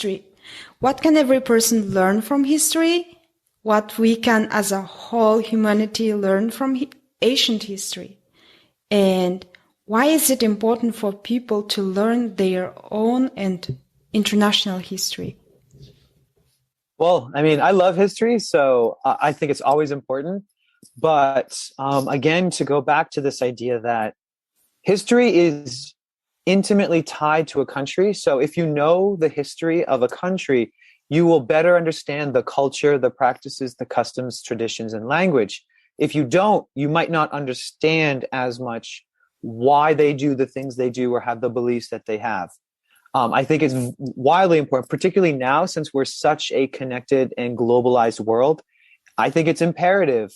history. What can every person learn from history? What we can, as a whole humanity, learn from ancient history? And why is it important for people to learn their own and international history? Well, I mean, I love history, so I think it's always important. But again, to go back to this idea that history is intimately tied to a country. So if you know the history of a country, you will better understand the culture, the practices, the customs, traditions, and language. If you don't, you might not understand as much why they do the things they do or have the beliefs that they have. I think it's wildly important, particularly now since we're such a connected and globalized world. I think it's imperative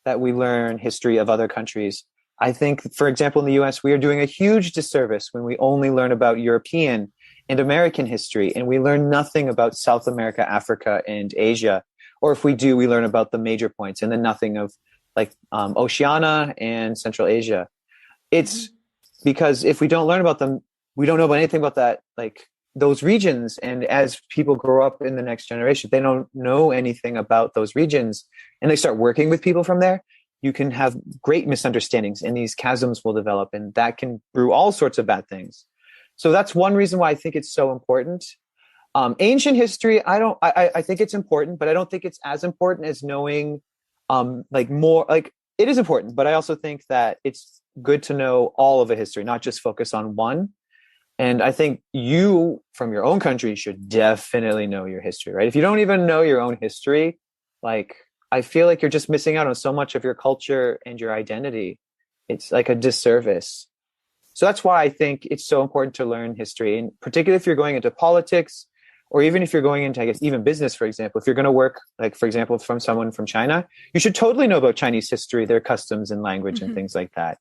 that we learn history of other countries. I think, for example, in the US, we are doing a huge disservice when we only learn about European and American history, and we learn nothing about South America, Africa, and Asia. Or if we do, we learn about the major points and then nothing of like Oceania and Central Asia. It's because if we don't learn about them, we don't know about anything about that, like those regions. And as people grow up in the next generation, they don't know anything about those regions and they start working with people from there. You can have great misunderstandings and these chasms will develop, and that can brew all sorts of bad things. So that's one reason why I think it's so important. Ancient history, I think it's important, but I don't think it's as important as knowing it is important, but I also think that it's good to know all of a history, not just focus on one. And I think you, from your own country, should definitely know your history, right? If you don't even know your own history, like, I feel like you're just missing out on so much of your culture and your identity. It's like a disservice. So that's why I think it's so important to learn history, and particularly if you're going into politics, or even if you're going into, I guess, even business, for example. If you're going to work, like, for example, from someone from China, you should totally know about Chinese history, their customs and language and things like that.